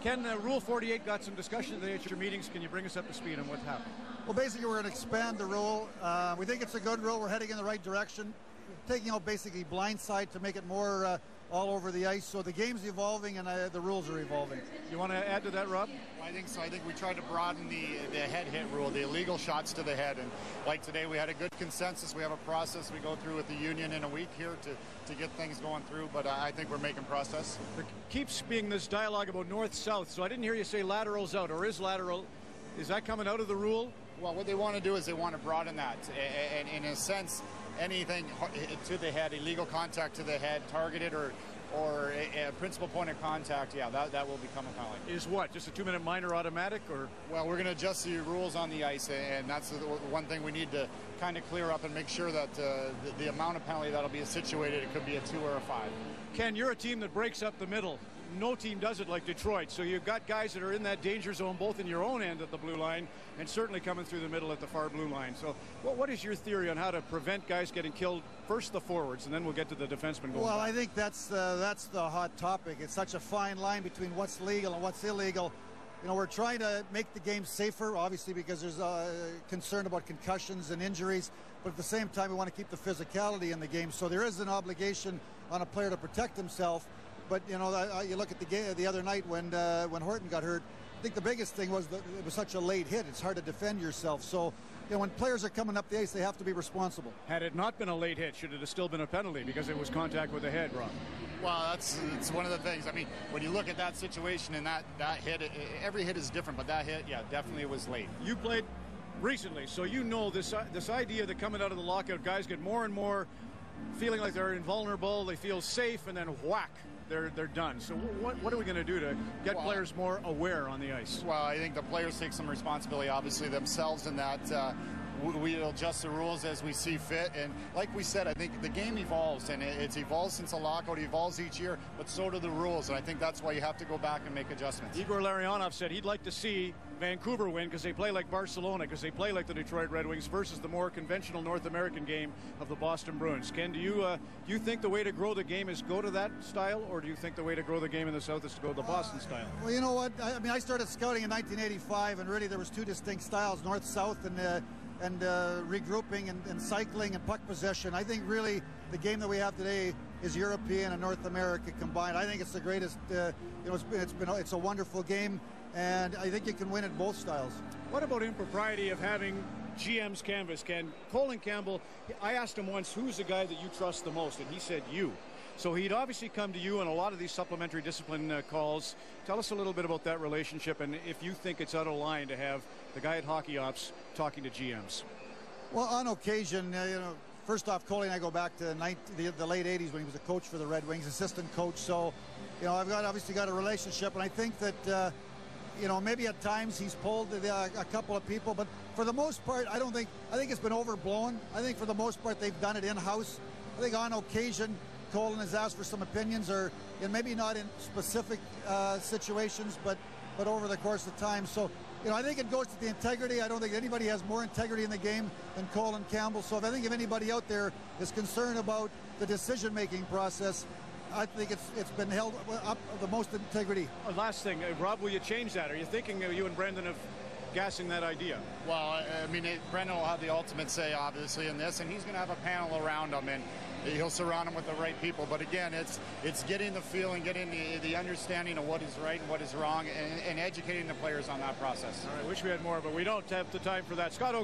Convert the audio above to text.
Ken, Rule 48 got some discussion today at your meetings. Can you bring us up to speed on what happened? Well, basically, we're going to expand the rule. We think it's a good rule. We're heading in the right direction. Taking out basically blindside to make it more all over the ice. So the game's evolving and the rules are evolving. You want to add to that, Rob? I think so. I think we tried to broaden the head hit rule, the illegal shots to the head. And like today, we had a good consensus. We have a process we go through with the union in a week here to get things going through. But I think we're making progress. There keeps being this dialogue about north-south. So I didn't hear you say laterals out, or is that coming out of the rule? Well, what they want to do is they want to broaden that. And in a sense, anything to the head, illegal contact to the head, targeted or a principal point of contact, yeah, that will become a penalty. Is what? Just a 2-minute minor automatic, or? Well, we're going to adjust the rules on the ice, and that's the one thing we need to kind of clear up and make sure that the amount of penalty that'll be situated, it could be a 2 or a 5. Ken, you're a team that breaks up the middle. No team does it like Detroit. So you've got guys that are in that danger zone, both in your own end at the blue line and certainly coming through the middle at the far blue line. So what is your theory on how to prevent guys getting killed? First the forwards, and then we'll get to the defensemen going. Well, I think that's the hot topic. It's such a fine line between what's legal and what's illegal. You know, we're trying to make the game safer, obviously, because there's concern about concussions and injuries. But at the same time, we want to keep the physicality in the game. So there is an obligation on a player to protect himself. But, you know, you look at the game the other night when Horton got hurt. I think the biggest thing was that it was such a late hit. It's hard to defend yourself. So, you know, when players are coming up the ice, they have to be responsible. Had it not been a late hit, should it have still been a penalty because it was contact with the head, Rob? Well, it's one of the things. I mean, when you look at that situation and that hit, every hit is different, but that hit, yeah, definitely was late. You played recently, so you know this idea that coming out of the lockout, guys get more and more feeling like they're invulnerable, they feel safe, and then whack. They're done. So what are we going to do to get players more aware on the ice? Well, I think the players take some responsibility, obviously, themselves in that. We'll adjust the rules as we see fit. And like we said, I think the game evolves, and it's evolved since the lockout. It evolves each year, but so do the rules. And I think that's why you have to go back and make adjustments. Igor Larionov said he'd like to see Vancouver win because they play like Barcelona, because they play like the Detroit Red Wings versus the more conventional North American game of the Boston Bruins. Ken, do you think the way to grow the game is go to that style, or do you think the way to grow the game in the South is to go to the Boston style? Well, you know what? I mean, I started scouting in 1985, and really there was two distinct styles, north-south and regrouping and cycling and puck possession. I think really the game that we have today is European and North America combined. I think it's the greatest. You know, it's a wonderful game, and I think you can win in both styles. What about impropriety of having GM's canvas, Ken? Colin Campbell, I asked him once, who's the guy that you trust the most? And he said you. So he'd obviously come to you on a lot of these supplementary discipline calls. Tell us a little bit about that relationship, and if you think it's out of line to have the guy at Hockey Ops talking to GMs. Well, on occasion, you know, first off, Coley and I go back to the late 80s when he was a coach for the Red Wings, assistant coach. So, you know, I've obviously got a relationship, and I think that, you know, maybe at times he's pulled a couple of people, but for the most part, I think it's been overblown. I think for the most part, they've done it in-house. I think on occasion, Colin has asked for some opinions, or maybe not in specific situations, but over the course of time. So, you know, I think it goes to the integrity. I don't think anybody has more integrity in the game than Colin Campbell. So if anybody out there is concerned about the decision-making process, I think it's been held up the most integrity. Last thing, Rob, will you change that? Are you thinking you and Brendan of gassing that idea? Well, I mean, Brendan will have the ultimate say, obviously, in this, and he's going to have a panel around him, and he'll surround him with the right people. But again, it's getting the feeling, getting the understanding of what is right and what is wrong, and educating the players on that process. All right, wish we had more, but we don't have the time for that. Scott